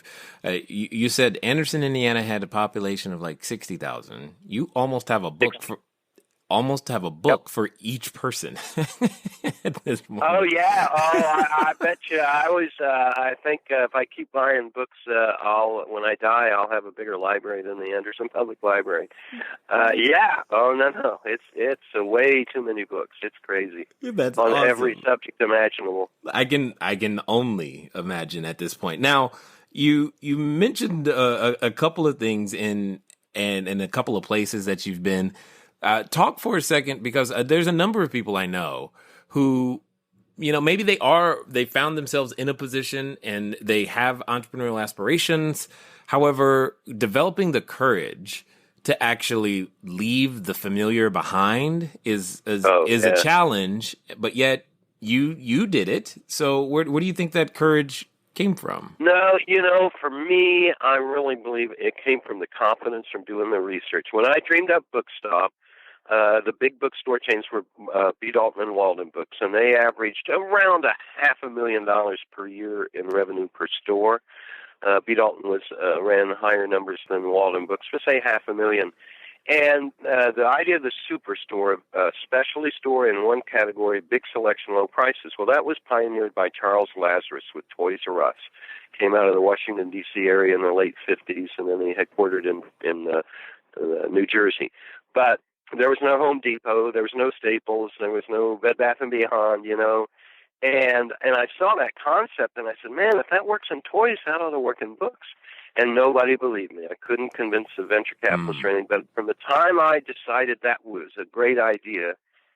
said Anderson, Indiana had a population of like 60,000. You almost have a book for each person at this moment. Oh yeah. I bet you. I think if I keep buying books, when I die, I'll have a bigger library than the Anderson Public Library. Yeah. Oh no. It's way too many books. It's crazy. That's on awesome. Every subject imaginable. I can only imagine at this point. Now, you mentioned a couple of things in a couple of places that you've been. Talk for a second, because there's a number of people I know who, maybe they found themselves in a position and they have entrepreneurial aspirations. However, developing the courage to actually leave the familiar behind is a challenge, but yet you did it. So where do you think that courage came from? No, for me, I really believe it came from the confidence from doing the research. When I dreamed up Bookstop, the big bookstore chains were B. Dalton and Walden Books, and they averaged around $500,000 per year in revenue per store. B. Dalton ran higher numbers than Walden Books, but say $500,000. And the idea of the superstore, specialty store in one category, big selection, low prices, well, that was pioneered by Charles Lazarus with Toys R Us. Came out of the Washington, D.C. area in the late 50s, and then he headquartered in New Jersey. But there was no Home Depot, there was no Staples, there was no Bed Bath & Beyond, And I saw that concept, and I said, man, if that works in toys, that ought to work in books. And nobody believed me. I couldn't convince the venture capitalists or anything. But from the time I decided that was a great idea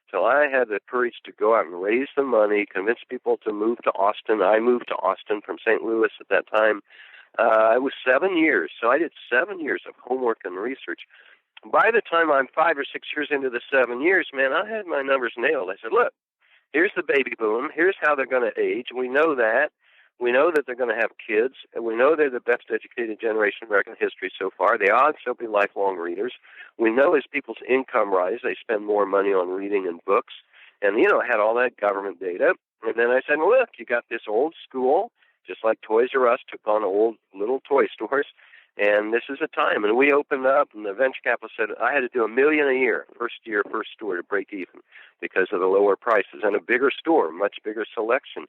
till I had the courage to go out and raise the money, convince people to move to Austin. I moved to Austin from St. Louis at that time. It was 7 years. So I did 7 years of homework and research. By the time I'm 5 or 6 years into the 7 years, man, I had my numbers nailed. I said, look, here's the baby boom. Here's how they're going to age. We know that. We know that they're going to have kids, and we know they're the best educated generation in American history so far. They ought to be lifelong readers. We know as people's income rise, they spend more money on reading and books. And, I had all that government data. And then I said, look, you got this old school, just like Toys R Us took on old little toy stores, and this is a time. And we opened up, and the venture capitalist said I had to do $1 million a year, first store to break even because of the lower prices, and a bigger store, much bigger selection.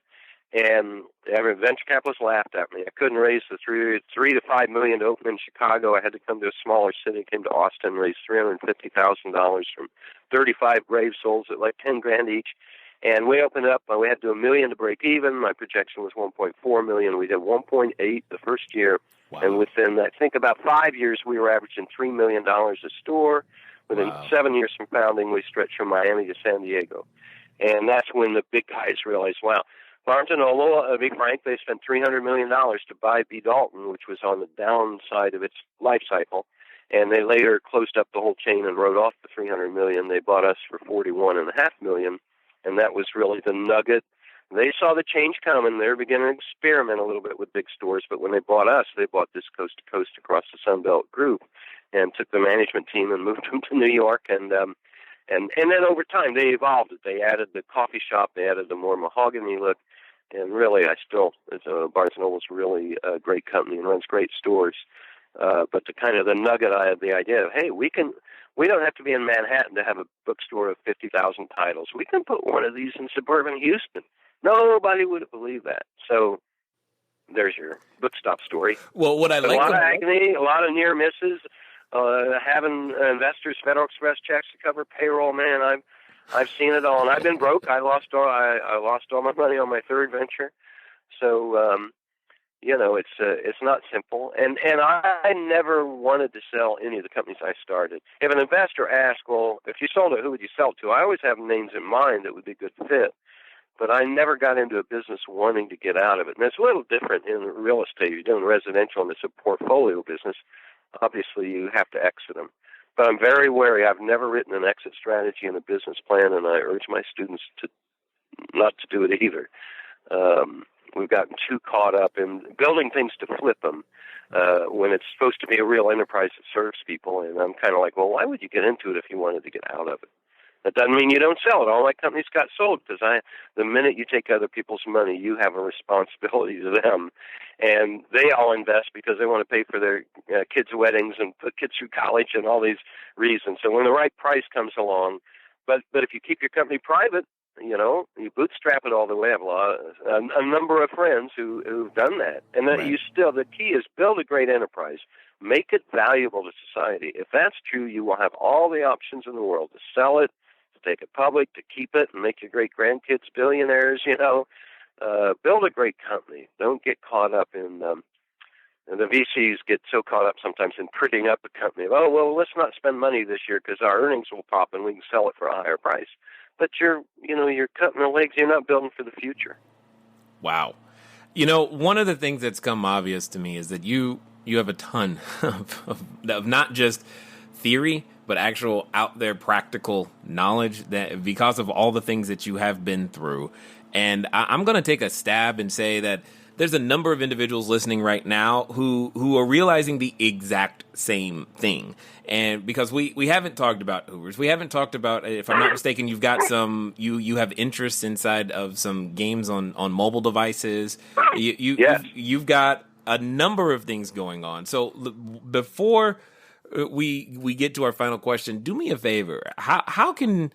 And every venture capitalist laughed at me. I couldn't raise the $3 to $5 million to open in Chicago. I had to come to a smaller city. Came to Austin, raised $350,000 from 35 grave souls at like $10,000 each. And we opened up. We had to do $1 million to break even. My projection was $1.4 million. We did $1.8 the first year, wow. And within I think about 5 years, we were averaging $3 million a store. Within 7 years from founding, we stretched from Miami to San Diego, and that's when the big guys realized, wow. Barnes & Noble, to be frank, they spent $300 million to buy B. Dalton, which was on the downside of its life cycle, and they later closed up the whole chain and wrote off the $300 million. They bought us for $41.5 million, and that was really the nugget. They saw the change coming. They were beginning to experiment a little bit with big stores, but when they bought us, they bought this coast-to-coast across the Sun Belt group and took the management team and moved them to New York, and then over time, they evolved it. They added the coffee shop. They added the more mahogany look. And really, Barnes & Noble's really a great company and runs great stores. But the nugget, I had the idea of, hey, we don't have to be in Manhattan to have a bookstore of 50,000 titles. We can put one of these in suburban Houston. Nobody would have believed that. So there's your Bookstop story. Well, what I like... A lot of agony, a lot of near misses, having investors, Federal Express checks to cover payroll. Man, I've seen it all, and I've been broke. I lost all my money on my third venture. So, it's not simple. And I never wanted to sell any of the companies I started. If an investor asked, well, if you sold it, who would you sell it to? I always have names in mind that would be a good fit. But I never got into a business wanting to get out of it. And it's a little different in real estate. You're doing residential, and it's a portfolio business. Obviously, you have to exit them. But I'm very wary. I've never written an exit strategy and a business plan, and I urge my students not to do it either. We've gotten too caught up in building things to flip them when it's supposed to be a real enterprise that serves people. And I'm kind of like, well, why would you get into it if you wanted to get out of it? That doesn't mean you don't sell it. All my companies got sold because the minute you take other people's money, you have a responsibility to them. And they all invest because they want to pay for their kids' weddings and put kids through college and all these reasons. So when the right price comes along, but if you keep your company private, you bootstrap it all the way. I have a number of friends who've done that. And then the key is build a great enterprise. Make it valuable to society. If that's true, you will have all the options in the world to sell it, to take it public, to keep it and make your great-grandkids billionaires, Build a great company. Don't get caught up in the VCs get so caught up sometimes in printing up a company. Oh, well, let's not spend money this year because our earnings will pop and we can sell it for a higher price. But you're cutting the legs. You're not building for the future. Wow. One of the things that's come obvious to me is that you have a ton of not just theory, but actual out there practical knowledge that because of all the things that you have been through. And I'm going to take a stab and say that there's a number of individuals listening right now who are realizing the exact same thing. And because we haven't talked about Hoovers, we haven't talked about, if I'm not mistaken, you've got you have interests inside of some games on mobile devices. Yes. You've got a number of things going on. So before we get to our final question, do me a favor. How can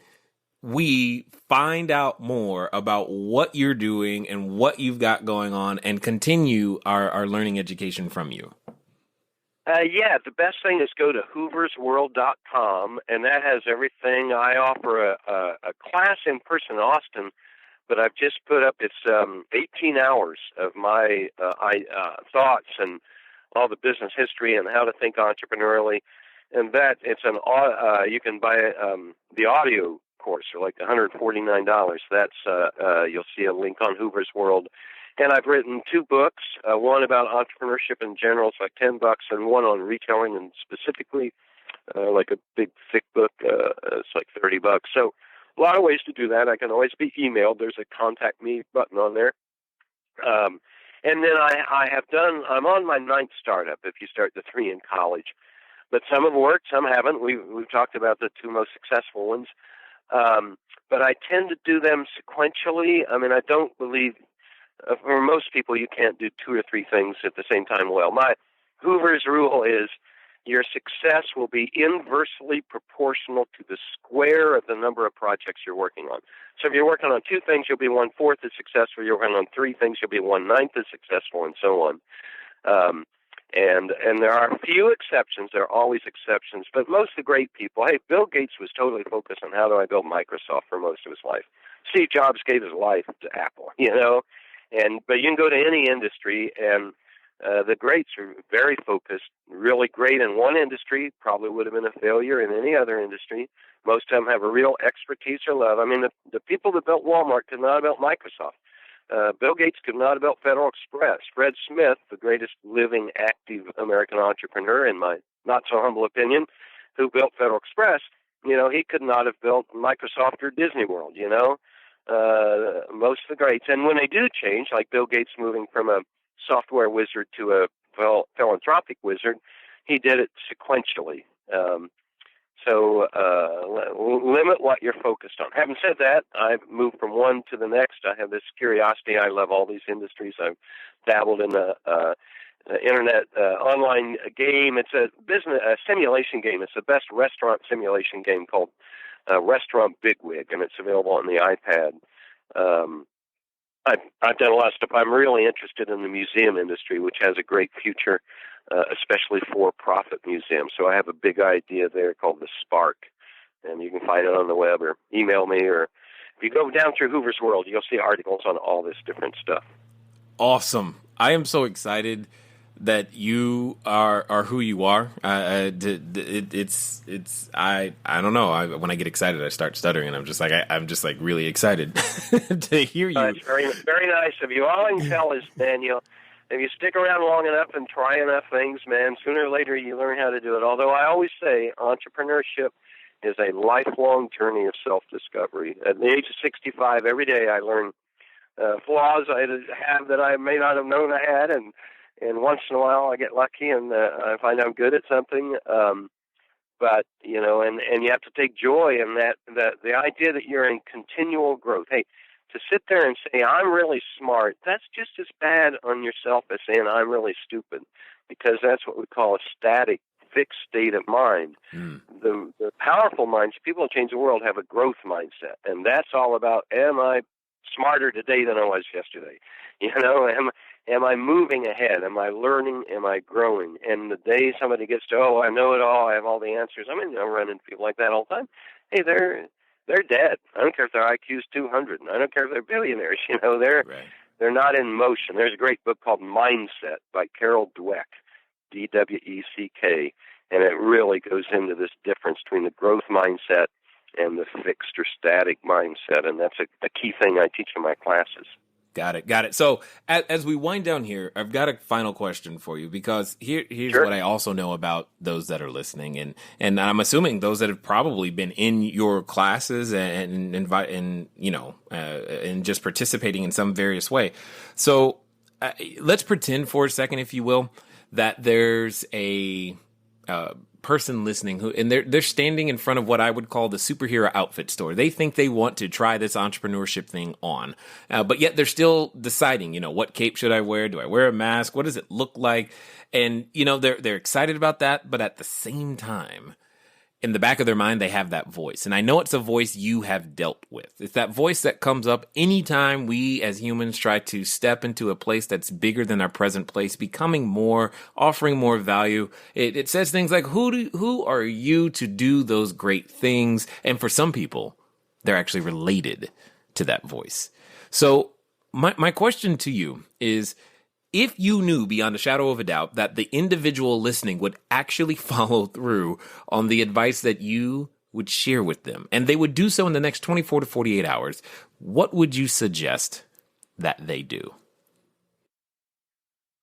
we find out more about what you're doing and what you've got going on and continue our learning education from you? The best thing is go to hooversworld.com, and that has everything. I offer a class in person in Austin, but I've just put up, it's 18 hours of my thoughts and all the business history and how to think entrepreneurially. And that it's you can buy the audio course for like $149. That's you'll see a link on Hoover's World. And I've written 2 books, one about entrepreneurship in general, it's like $10, and one on retailing and specifically, like a big thick book, it's like $30. So a lot of ways to do that. I can always be emailed. There's a contact me button on there. And then I'm on my 9th startup if you start the 3 in college. But some have worked, some haven't. We've talked about the 2 most successful ones. But I tend to do them sequentially. I mean, I don't believe, for most people, you can't do 2 or 3 things at the same time well. My Hoover's rule is your success will be inversely proportional to the square of the number of projects you're working on. So if you're working on 2 things, you'll be 1/4 as successful. You're working on 3 things, you'll be 1/9 as successful, and so on. And there are a few exceptions. There are always exceptions. But most of the great people, hey, Bill Gates was totally focused on how do I build Microsoft for most of his life. Steve Jobs gave his life to Apple, But you can go to any industry, and the greats are very focused, really great in one industry, probably would have been a failure in any other industry. Most of them have a real expertise or love. I mean, the people that built Walmart could not have built Microsoft. Bill Gates could not have built Federal Express. Fred Smith, the greatest living, active American entrepreneur, in my not-so-humble opinion, who built Federal Express, he could not have built Microsoft or Disney World, most of the greats. And when they do change, like Bill Gates moving from a software wizard to a philanthropic wizard, he did it sequentially. So limit what you're focused on. Having said that, I've moved from one to the next. I have this curiosity. I love all these industries. I've dabbled in the internet online game. It's a simulation game. It's the best restaurant simulation game called Restaurant Bigwig, and it's available on the iPad. I've done a lot of stuff. I'm really interested in the museum industry, which has a great future, especially for-profit museums. So I have a big idea there called the Spark, and you can find it on the web or email me. Or if you go down through Hoover's World, you'll see articles on all this different stuff. Awesome. I am so excited that you are who you are. I don't know. When I get excited, I start stuttering, and I'm just like really excited to hear you. It's very, very nice of you. All I can tell is, Daniel, if you stick around long enough and try enough things, man, sooner or later you learn how to do it. Although I always say entrepreneurship is a lifelong journey of self-discovery. At the age of 65, every day I learn flaws I have that I may not have known I had, and once in a while I get lucky and I find I'm good at something. But, and you have to take joy in that the idea that you're in continual growth. Hey, to sit there and say, I'm really smart, that's just as bad on yourself as saying I'm really stupid, because that's what we call a static, fixed state of mind. The powerful minds, people who change the world, have a growth mindset, and that's all about, am I smarter today than I was yesterday? Am I moving ahead? Am I learning? Am I growing? And the day somebody gets to, I know it all, I have all the answers. I run into people like that all the time. Hey, they're dead. I don't care if their IQ's 200. I don't care if they're billionaires. They're not in motion. There's a great book called Mindset by Carol Dweck, D-W-E-C-K, and it really goes into this difference between the growth mindset and the fixed or static mindset, and that's a key thing I teach in my classes. Got it. Got it. So as we wind down here, I've got a final question for you, because here's Sure. what I also know about those that are listening, and I'm assuming those that have probably been in your classes and just participating in some various way. So let's pretend for a second, if you will, that there's a person listening and they're standing in front of what I would call the superhero outfit store. They think they want to try this entrepreneurship thing on, but yet they're still deciding, what cape should I wear? Do I wear a mask? What does it look like? And, they're excited about that, but at the same time, in the back of their mind, they have that voice. And I know it's a voice you have dealt with. It's that voice that comes up anytime we as humans try to step into a place that's bigger than our present place, becoming more, offering more value. It says things like, who are you to do those great things? And for some people, they're actually related to that voice. So my question to you is, if you knew beyond a shadow of a doubt that the individual listening would actually follow through on the advice that you would share with them, and they would do so in the next 24 to 48 hours, what would you suggest that they do?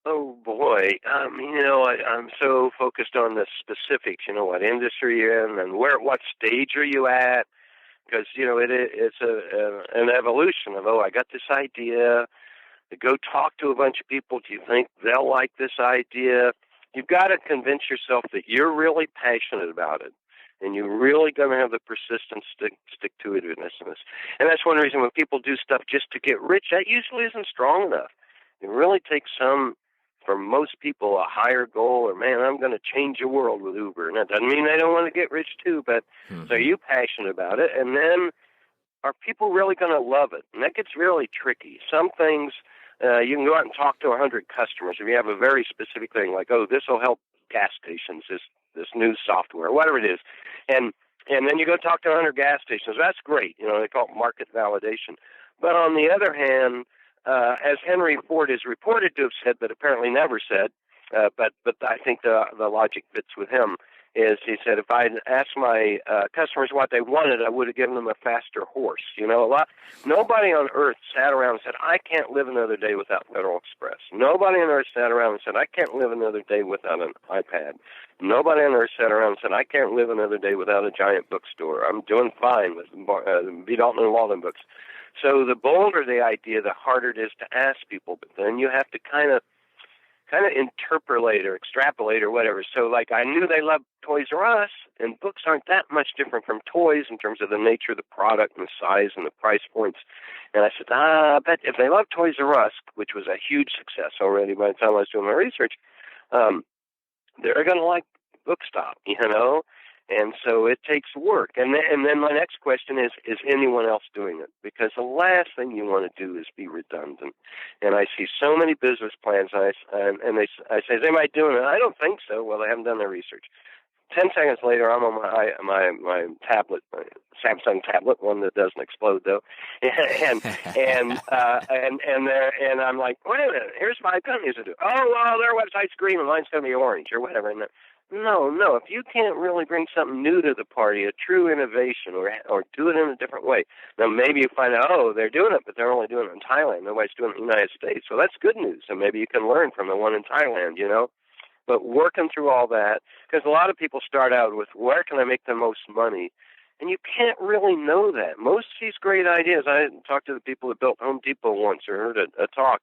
Oh, boy. I'm so focused on the specifics, what industry you're in and what stage are you at? Because, it's an evolution of, I got this idea. Go talk to a bunch of people. Do you think they'll like this idea? You've got to convince yourself that you're really passionate about it, and you're really going to have the persistence to stick to it in this. And that's one reason when people do stuff just to get rich, that usually isn't strong enough. It really takes for most people, a higher goal, or, man, I'm going to change the world with Uber. And that doesn't mean they don't want to get rich too, but so are you passionate about it? And then are people really going to love it? And that gets really tricky. Some things, you can go out and talk to 100 customers. If you have a very specific thing, like, this will help gas stations, this new software, whatever it is. And then you go talk to 100 gas stations. That's great. They call it market validation. But on the other hand, as Henry Ford is reported to have said, but apparently never said, but I think the logic fits with him, is he said, if I'd asked my customers what they wanted, I would have given them a faster horse. Nobody on earth sat around and said, I can't live another day without Federal Express. Nobody on earth sat around and said, I can't live another day without an iPad. Nobody on earth sat around and said, I can't live another day without a giant bookstore. I'm doing fine with B. Dalton and Walden books. So the bolder the idea, the harder it is to ask people. But then you have to kind of interpolate or extrapolate or whatever. So, like, I knew they loved Toys R Us, and books aren't that much different from toys in terms of the nature of the product and the size and the price points. And I said, I bet if they love Toys R Us, which was a huge success already by the time I was doing my research, they're going to like Bookstop, And so it takes work. And then my next question is anyone else doing it? Because the last thing you want to do is be redundant. And I see so many business plans, and I say, is anybody doing it? I don't think so. Well, they haven't done their research. 10 seconds later, I'm on my tablet, my Samsung tablet, one that doesn't explode though, and I'm like, wait a minute, here's 5 companies that do. Oh, well, their website's green and mine's going to be orange or whatever. And no, if you can't really bring something new to the party, a true innovation, or do it in a different way, now maybe you find out, they're doing it, but they're only doing it in Thailand. Nobody's doing it in the United States. So that's good news. So maybe you can learn from the one in Thailand, But working through all that, because a lot of people start out with, where can I make the most money? And you can't really know that. Most of these great ideas, I talked to the people that built Home Depot once, or heard a talk,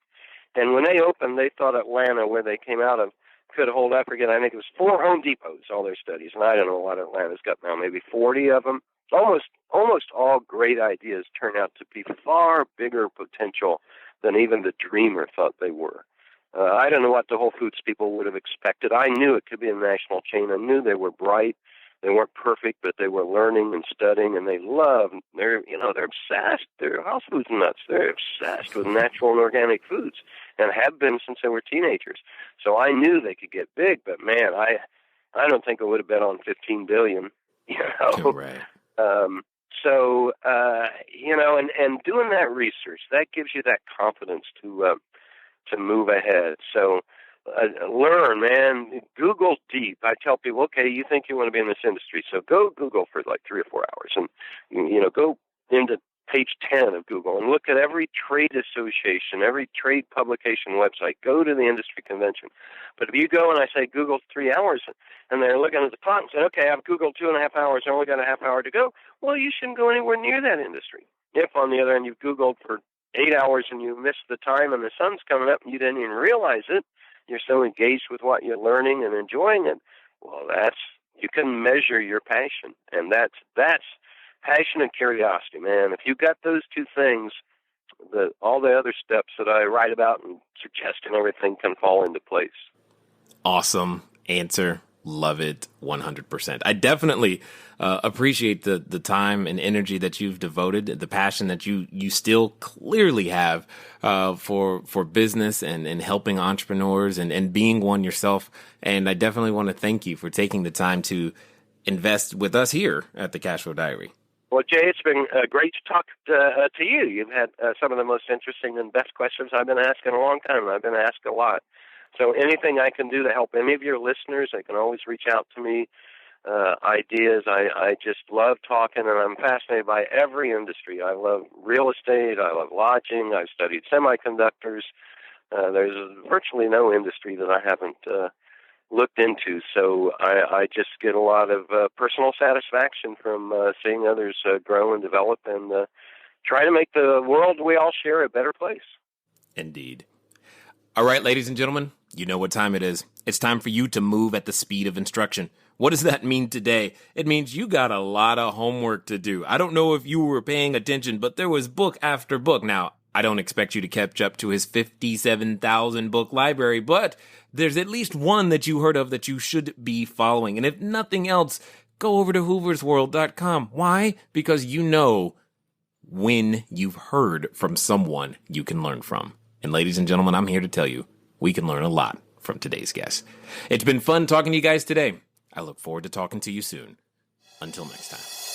and when they opened, they thought Atlanta, where they came out of, could hold, I think it was 4 Home Depots, all their studies, and I don't know what Atlanta's got now, maybe 40 of them. Almost all great ideas turn out to be far bigger potential than even the dreamer thought they were. I don't know what the Whole Foods people would have expected. I knew it could be a national chain. I knew they were bright. They weren't perfect, but they were learning and studying, and they're obsessed. They're health food nuts. They're obsessed with natural and organic foods, and have been since they were teenagers. So I knew they could get big, but man, I don't think I would have bet on 15 billion. Right. And doing that research, that gives you that confidence to move ahead. So learn, man. Google deep. I tell people, okay, you think you want to be in this industry, so go Google for like 3 or 4 hours, and go into page 10 of Google and look at every trade association, every trade publication website. Go to the industry convention. But if you go and I say Google 3 hours, and they're looking at the clock and say, okay, I've Googled 2.5 hours, I only got a half hour to go, well, you shouldn't go anywhere near that industry. If, on the other hand, you've Googled for 8 hours and you missed the time and the sun's coming up and you didn't even realize it, you're so engaged with what you're learning and enjoying it, well, you can measure your passion. And that's passion and curiosity, man. If you got those two things, all the other steps that I write about and suggest and everything can fall into place. Awesome answer. Love it 100%. I definitely appreciate the time and energy that you've devoted, the passion that you still clearly have for business and helping entrepreneurs and being one yourself. And I definitely want to thank you for taking the time to invest with us here at the Cashflow Diary. Well, Jay, it's been great to talk to you. You've had some of the most interesting and best questions I've been asked in a long time. I've been asked a lot. So anything I can do to help any of your listeners, they can always reach out to me. Ideas. I just love talking, and I'm fascinated by every industry. I love real estate. I love lodging. I've studied semiconductors. There's virtually no industry that I haven't looked into. So I just get a lot of personal satisfaction from seeing others grow and develop and try to make the world we all share a better place. Indeed. All right, ladies and gentlemen, you know what time it is. It's time for you to move at the speed of instruction. What does that mean today? It means you got a lot of homework to do. I don't know if you were paying attention, but there was book after book. Now, I don't expect you to catch up to his 57,000 book library, but there's at least one that you heard of that you should be following. And if nothing else, go over to hooversworld.com. Why? Because you know when you've heard from someone you can learn from. And ladies and gentlemen, I'm here to tell you, we can learn a lot from today's guest. It's been fun talking to you guys today. I look forward to talking to you soon. Until next time.